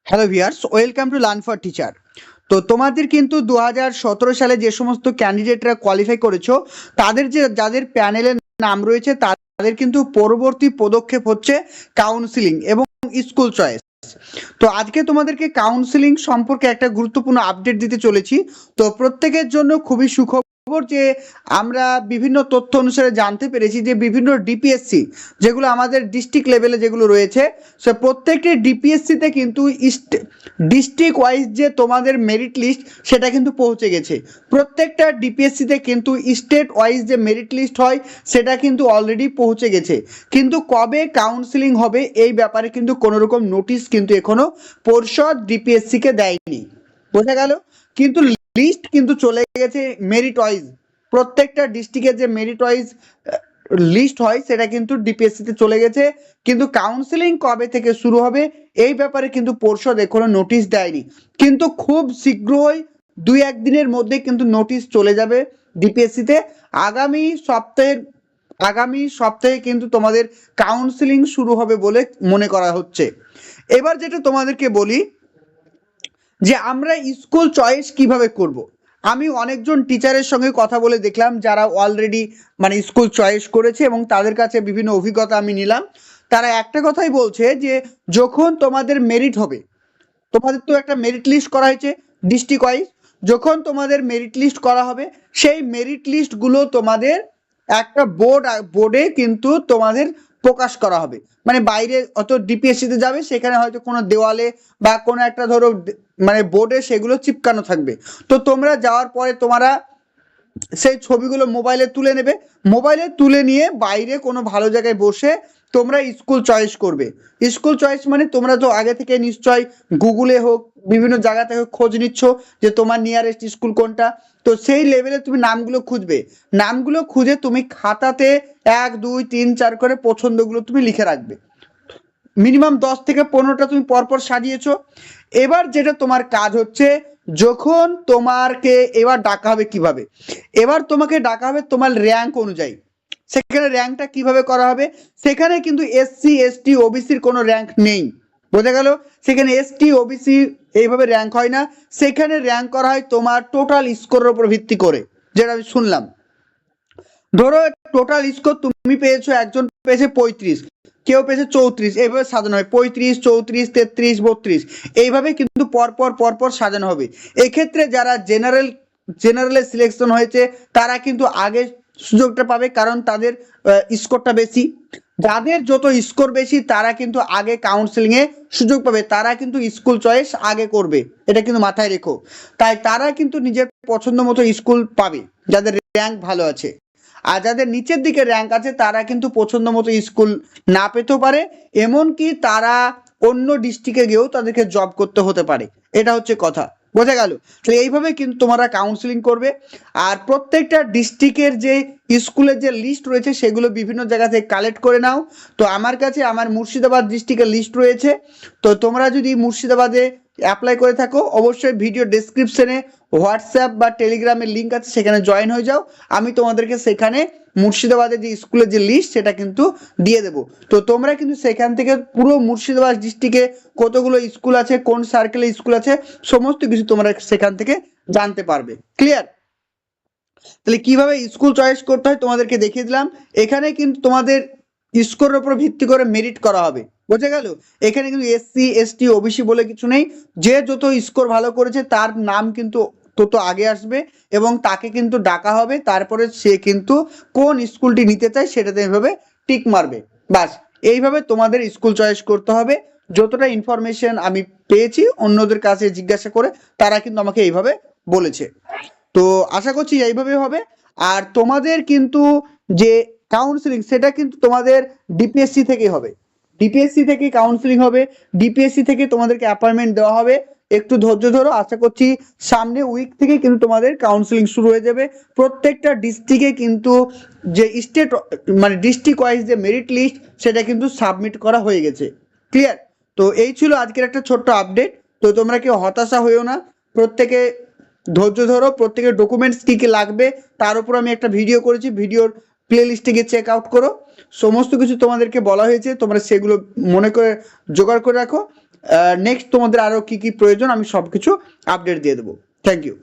Hello viewers, welcome to learn for teacher. তো তোমাদের কিন্তু 2017 সালে যে সমস্ত ক্যান্ডিডেটরা কোয়ালিফাই করেছো, তাদের যাদের প্যানেলের নাম রয়েছে তাদের কিন্তু পরবর্তী পদক্ষেপ হচ্ছে কাউন্সিলিং এবং স্কুল চয়েস। তো আজকে তোমাদেরকে কাউন্সিলিং সম্পর্কে একটা গুরুত্বপূর্ণ আপডেট দিতে চলেছি। তো প্রত্যেকের জন্য খুবই সুখবর যে আমরা বিভিন্ন তথ্য অনুসারে জানতে পেরেছি যে বিভিন্ন ডিপিএসসি যেগুলো আমাদের ডিস্ট্রিক্ট লেভেলে যেগুলো রয়েছে, সে প্রত্যেকটি ডিপিএসসিতে কিন্তু ডিস্ট্রিক্ট ওয়াইজ যে তোমাদের মেরিট লিস্ট সেটা কিন্তু পৌঁছে গেছে। প্রত্যেকটা ডিপিএসসিতে কিন্তু স্টেট ওয়াইজ যে মেরিট লিস্ট হয় সেটা কিন্তু অলরেডি পৌঁছে গেছে, কিন্তু কবে কাউন্সিলিং হবে এই ব্যাপারে কিন্তু কোনো রকম নোটিশ কিন্তু এখনো পর্ষদ ডিপিএসসিকে দেয়নি। বোঝা গেল? কিন্তু লিস্ট কিন্তু চলে গেছে মেরিট ওয়াইজ। প্রত্যেকটা ডিস্ট্রিক্টের যে মেরিট ওয়াইজ লিস্ট হয় সেটা কিন্তু ডিপিএসসিতে চলে গেছে, কিন্তু কাউন্সিলিং কবে থেকে শুরু হবে এই ব্যাপারে কিন্তু পর্ষদ এখনো নোটিশ দেয়নি। কিন্তু খুব শীঘ্রই 2-1 দিনের মধ্যে কিন্তু নোটিশ চলে যাবে ডিপিএসসিতে। আগামী সপ্তাহে কিন্তু তোমাদের কাউন্সিলিং শুরু হবে বলে মনে করা হচ্ছে। এবার যেটা তোমাদেরকে বলি যে আমরা স্কুল চয়েস কিভাবে করব। আমি অনেকজন টিচারের সঙ্গে কথা বলে দেখলাম যারা অলরেডি স্কুল চয়েস করেছে এবং তাদের কাছে বিভিন্ন অভিজ্ঞতা আমি নিলাম। তারা একটা কথাই বলছে যে যখন তোমাদের মেরিট হবে, তোমাদের তো একটা মেরিট লিস্ট করা হয়েছে ডিস্ট্রিক্ট ওয়াইজ, যখন তোমাদের মেরিট লিস্ট করা হবে সেই মেরিট লিস্টগুলো তোমাদের একটা বোর্ডে কিন্তু তোমাদের প্রকাশ করা হবে। বাইরে অত ডিপিএসসিতে যাবে, সেখানে হয়তো কোনো দেওয়ালে বা কোনো একটা ধরো বোর্ডে সেগুলো চিপকানো থাকবে। তো তোমরা যাওয়ার পরে তোমরা সেই ছবিগুলো মোবাইলে তুলে নেবে, মোবাইলে তুলে নিয়ে বাইরে কোনো ভালো জায়গায় বসে তোমরা স্কুল চয়েস করবে। স্কুল চয়েস তোমরা তো আগে থেকে নিশ্চয় গুগলে হোক বিভিন্ন জায়গাতে হোক খোঁজ নিচ্ছ যে তোমার নিয়ারেস্ট স্কুল কোনটা। তো সেই লেভেলে তুমি নামগুলো খুঁজবে, নামগুলো খুঁজে তুমি খাতাতে 1 2 3 4 করে পছন্দগুলো তুমি লিখে রাখবে। মিনিমাম 10 থেকে 15টা তুমি পরপর সাজিয়েছো। এবার যেটা তোমার কাজ হচ্ছে, যখন তোমাকে এবার ডাকা হবে কিভাবে, এবার তোমাকে ডাকা হবে তোমার র্যাঙ্ক অনুযায়ী। সেখানে র্যাঙ্কটা কিভাবে করা হবে, সেখানে কিন্তু এসসি এসটি ওবিসির কোনো র্যাঙ্ক নেই। বোঝা গেল? সেখানে এসটি ওবিসি এইভাবে র্যাঙ্ক হয় না, সেখানে র্যাঙ্ক করা হয় তোমার টোটাল স্কোরের উপর ভিত্তি করে। যেটা আমি শুনলাম, ধরো টোটাল স্কোর তুমি পেয়েছো, একজন পেয়েছে 35, কেউ পেয়েছে 34, এইভাবে সাজানো হয় 35 34 33 32, এইভাবে কিন্তু পরপর সাজানো হবে। এক্ষেত্রে যারা জেনারেলে সিলেকশন হয়েছে তারা কিন্তু আগে সুযোগটা পাবে, কারণ তাদের স্কোরটা বেশি। যাদের যত স্কোর বেশি তারা কিন্তু আগে কাউন্সিলিং এ সুযোগ পাবে, তারা কিন্তু স্কুল চয়েস আগে করবে, এটা কিন্তু মাথায় রেখো। তাই তারা কিন্তু নিজের পছন্দ মতো স্কুল পাবে যাদের র্যাঙ্ক ভালো আছে। আর যাদের নিচের দিকে র্যাঙ্ক আছে তারা কিন্তু পছন্দ মতো স্কুল না পেতেও পারে, এমনকি তারা অন্য ডিস্ট্রিক্টে গিয়েও তাদেরকে জব করতে হতে পারে। এটা হচ্ছে কথা। বোঝা গেল? তাহলে এইভাবে কিন্তু তোমরা কাউন্সিলিং করবে। আর প্রত্যেকটা ডিস্ট্রিক্টের যে স্কুলের যে লিস্ট রয়েছে সেগুলো বিভিন্ন জায়গা থেকে কালেক্ট করে নাও। তো আমার কাছে আমার মুর্শিদাবাদ ডিস্ট্রিক্টের লিস্ট রয়েছে। তো তোমরা যদি মুর্শিদাবাদে অ্যাপ্লাই করে থাকো, অবশ্যই ভিডিও ডেসক্রিপশনে হোয়াটসঅ্যাপ বা টেলিগ্রামের লিঙ্ক আছে, সেখানে জয়েন হয়ে যাও। আমি তোমাদেরকে সেখানে মুর্শিদাবাদের যে স্কুলের যে লিস্ট সেটা কিন্তু দিয়ে দেবো। তো তোমরা কিন্তু সেখান থেকে পুরো মুর্শিদাবাদ ডিস্ট্রিক্টে কতগুলো স্কুল আছে, কোন সার্কেলে স্কুল আছে, সমস্ত কিছু তোমরা সেখান থেকে জানতে পারবে। ক্লিয়ার? তাহলে কিভাবে স্কুল চয়েস করতে হয় তোমাদেরকে দেখিয়ে দিলাম। এখানে কিন্তু তোমাদের স্কোরের উপর ভিত্তি করে মেরিট করা হবে। বোঝা গেল? এখানে কিন্তু এসসি এসটি ওবিসি বলে কিছু নেই। যে যত স্কোর ভালো করেছে তার নাম কিন্তু তত আগে আসবে এবং তাকে কিন্তু ডাকা হবে, তারপরে সে কিন্তু কোন স্কুলটি নিতে চায় সেটাতে এইভাবে টিক মারবে। বাস, এইভাবে তোমাদের স্কুল চয়েস করতে হবে। যতটা ইনফরমেশন আমি পেয়েছি অন্যদের কাছে জিজ্ঞাসা করে, তারা কিন্তু আমাকে এইভাবে বলেছে। তো আশা করছি এইভাবে হবে। আর তোমাদের কিন্তু যে কাউন্সিলিং সেটা কিন্তু তোমাদের ডিপিএসসি থেকেই হবে, ডিপিএসসি থেকে কাউন্সিলিং হবে, ডিপিএসসি থেকে তোমাদেরকে অ্যাপয়েন্টমেন্ট দেওয়া হবে। একটু ধৈর্য ধরো, আশা করছি সামনে উইক থেকে কিন্তু তোমাদের কাউন্সিলিং শুরু হয়ে যাবে। প্রত্যেকটা ডিস্ট্রিক্টে কিন্তু যে স্টেট ডিস্ট্রিক্ট ওয়াইজ যে মেরিট লিস্ট সেটা কিন্তু সাবমিট করা হয়ে গেছে। ক্লিয়ার? তো এই ছিল আজকের একটা ছোট্ট আপডেট। তো তোমরা কেউ হতাশা হইও না, প্রত্যেকে ধৈর্য ধরো। প্রত্যেকের ডকুমেন্টস কী কী লাগবে তার উপর আমি একটা ভিডিও করেছি, ভিডিওর প্লে লিস্টে গিয়ে চেক আউট করো। সমস্ত কিছু তোমাদেরকে বলা হয়েছে, তোমরা সেগুলো মনে করে জোগাড় করে রাখো। নেক্সট তোমাদের আরও কি কি প্রয়োজন আমি সব কিছু আপডেট দিয়ে দেবো। Thank you.